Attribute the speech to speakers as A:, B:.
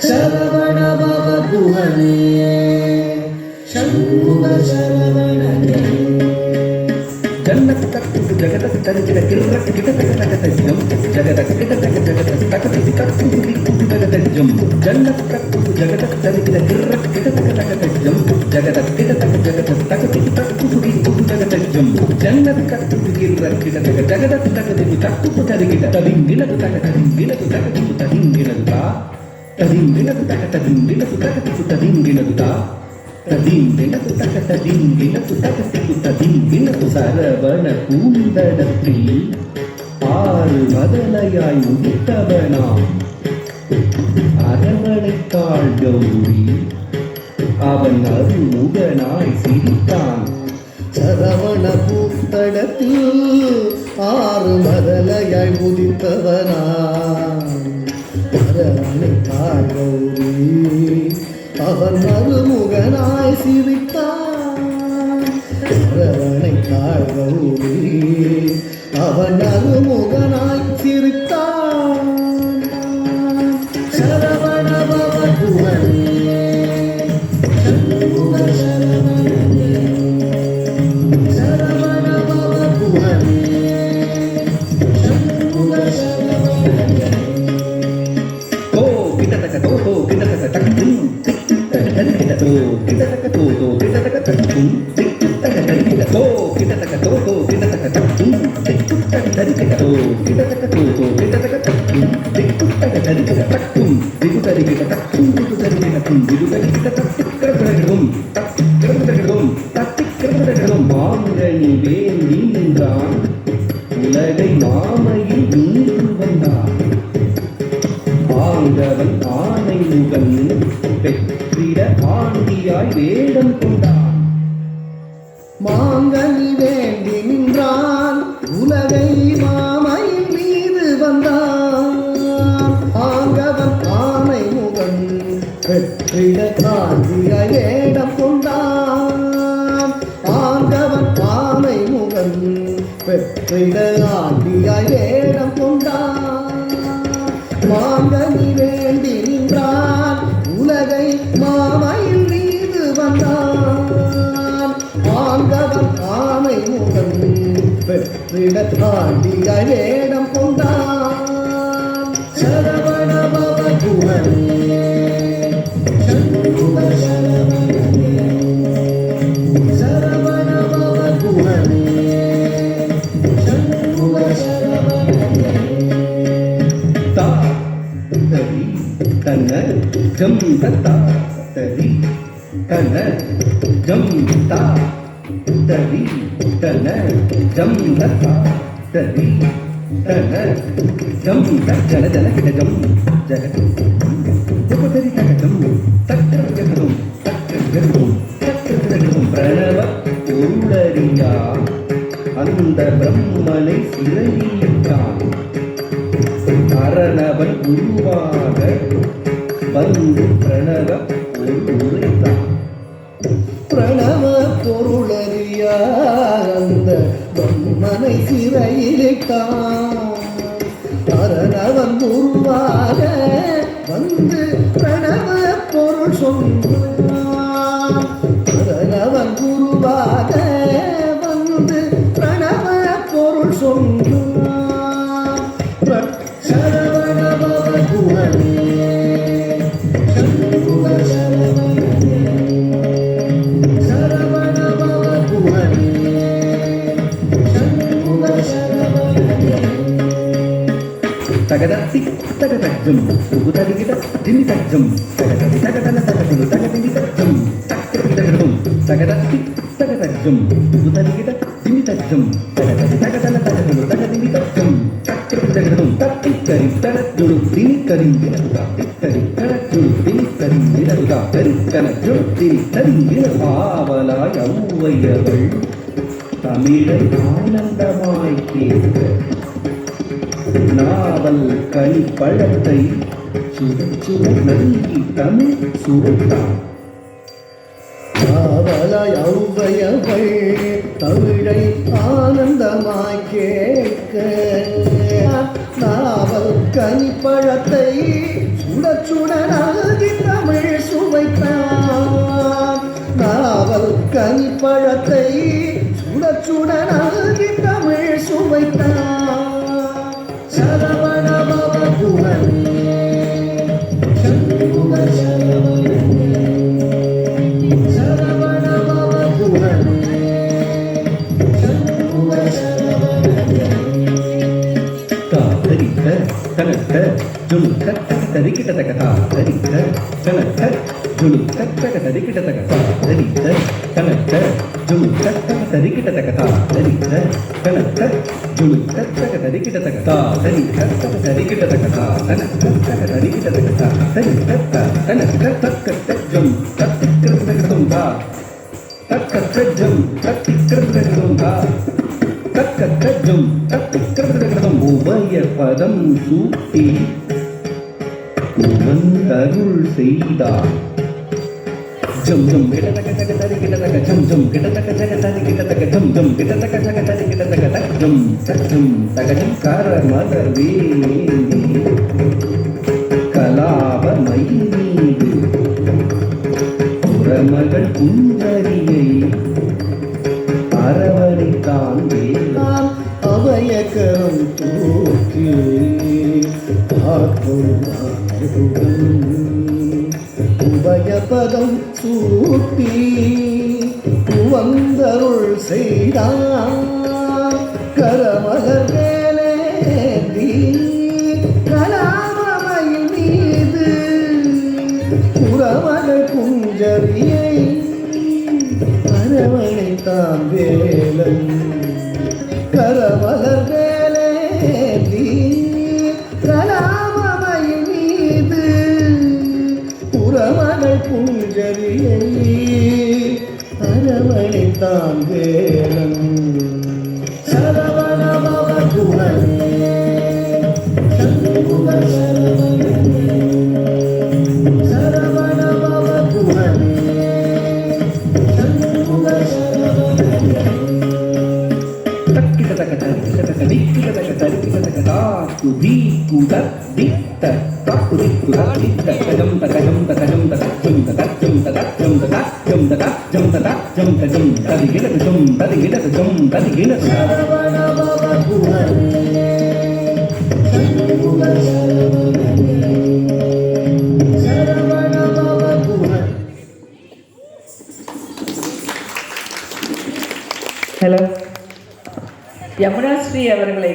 A: சரவண பவ குஹனே சண்முக சரவணனே ஜன்னத் தக்கு ஜகத் தரிக்கிற கிரக் கிட்ட தக்க தஜ்ஜம் ஜகத் கிட்ட தக்க ஜகத் தக்க தக்கு குடி குடி தஜ்ஜம் ஜன்னத் தக்கு ஜகத் தரிக்கிற கிரக் கிட்ட தக்க தஜ்ஜம் ஜகத் கிட்ட தக்க ஜகத் தக்கு குடி குடி தஜ்ஜம் ஜன்னத் தக்கு கிரக் கிட்ட தக்க ஜகத் தக்கு தரிக்கிற தவிங்கில தக்க தவிங்கில தக்க தவிங்கில ததிங்கினது தக்க ததிங்கினது தக்கத்திக்கு ததிங்கினதுதா ததிங்கினது தக்க ததிங்கினது தக்கத்திக்கு ததிங்கினது சரவண பூந்தடத்தில் ஆறு மதலையாய் உதித்தவனாம் அரவணைத்தாள் கௌரி அவன் அருமுகனாய் சிரித்தான்.
B: சரவண பூந்தடத்தில் ஆறு மதலையாய் உதித்தவனாம் அரவணைத்தாள் கௌரி அவன் மறுமுகனாய் சிரித்தான். அரவணைத்தாள் கௌரி அவன் மறுமுகனாய் சிரித்தான். சரவண பவ குஹனே சண்முக சரவணனே சரவண பவ குஹனே சண்முக சரவணனே
A: மாங்கனி வேண்டி நின்றான் உலகை மாமையில் நீண்டு வந்தான். ஆண்டவன் ஆனை முகன் பெற்றிட ஆண்டியாய் வேடம் கொண்டான்.
B: மாங்கனி வேண்டி நின்றான் உலகை மாமையின் மீது வந்தான். ஆங்கவன் ஆனை முகன் பெற்றிட ஆண்டியாய் வேடம் கொண்டான். ஆங்கவன் ஆனை முகன் பெற்றிட ஆண்டியாய் வேடம் கொண்டான். மாங்கனி வேண்டி நின்றான் உலகை மாமையில் மீது வந்தான். ஆங்கவன் ஆனை முகன் பெற்றிட தாண்டியாய் வேடம் கொண்டான். சரவண பவ குஹனே சண்முக சரவணனே சரவண பவ குஹனே சண்முக சரவணனே
A: தரி தன ஜம் தத்தா தரி தன ஜம் தா தரி தன ஜம் தத்தா தரி தன ஜம் தஜன ஜன கிட ஜம் ஜகத் உபதரி தகஜம் தக்கர ஜகதும் தக்கர ஜகதும் தக்கர ஜகதும் பிரணவ பொருளறியா அந்த பிரம்மனை சிறையிட்டான். அரணவன் உருவாக வந்து பிரணவ உரைத்தான்.
B: பிரணவ பொருளறியா அந்த பிரம்மனை சிறையிலிட்டான். அரணவன் உருவாக வந்து பிரணவ பொருள் சொன்னான். அரணவன் உருவாக வந்து பிரணவ பொருள் சொன்னான். சரவண பவ குஹனே சண்முக சரவணனே சரவண பவ குஹனே சண்முக சரவணனே
A: தகதத்தி தகதஜம் உபதரிகிட திமி தஜ்ஜம் தகததி தகதன தகதினு தகதினி தஜ்ஜம் தகதம் தகதத்தி தகதஜம் உபதரிகிட திமி தஜ்ஜம் தகததி தகதன தகதினு தகதினி தஜ்ஜம் தகதம் தத்திக்கரி தரத்துடு தினி கரிந்திரதா திக்கரி தரத்துடு தினி கரிந்திரதா கரிக்கன ஜோதினி தரிந்திர ஆவலாய் ஔவையவள் தமிழை ஆனந்தமாய் கேட்க நாவல் கனி பழத்தை சுட நல்கி தமிழ் சுருட்டான்
B: காவல யௌவையவள் தமிழை ஆனந்தமாய் கேட்க நாவல் கனிப்பழத்தை சுட சுட நல்கி தமிழ் சுவைத்தான் நாவல் கனிப்பழத்தை சுட சுட நல்கி தமிழ் சுவைத்தான் சரவண பவ குஹனே சண்முக சரவணனே சரவண பவ குஹனே சண்முக சரவணனே
A: தரிக்க தனக்க ஜுலுக்க தரிக்கிட்ட தகதா தரிக்க தனக்க ஜுலுக்க தரிக்கிட்ட தகதா தரிக்க தனக்க ஜுலுக்க தரிக்கிட்ட தகதா தரிக்க தனக்க ஜுலுக்க தரிக்கிட்ட தகதா தரிக்க தரிக்கிட்ட தகதா தனக்க தரிக்கிட்ட தகதா தரிக்க தனக்க தக்க ஜும் தத்திக்கிருந்தம் தா தக்க ஜும் தத்திக்கிருந்தம் தா தக்கஜம் தத்திக்கிருந்தம் உபய பதம் சூட்டி உமந்தருள் செய்தார் ஜம் ஜம் கிட்டத்தக்க ஜகதரி கிட்டத்தக்க ஜம் ஜம் கிட்டத்தக்க ஜகதரி கிட்டத்தக்க ஜம் ஜம் கிட்டத்தக்க ஜகதரி கிட்டத்தக்க தஜம் தஜம் தகஜம் கார மதவே கலாப மைமீது புறமகள் குந்தரியை அரவணைத்தான்
B: நாம் அவையகரம் தூக்கி உபயபதம் சூட்டி வந்தருள் செய்தார் கரமலர் வேலேந்தி கலாமயில் மீது புறமகள் குஞ்சரியை அரவணைத்தான் வேலன் கரமலர் வேலேந்தி கலாமயில் மீது புறமகள் குஞ்சரியை அரவணைத்தான் வேலன் சரவண பவ குஹனே சண்முக சரவணனே சரவண பவ குஹனே சண்முக சரவணனே சரவண பவ குஹனே சண்முக சரவணனே சரவண பவ குஹனே.
C: ஹலோ யமுனா ஸ்ரீ அவர்களை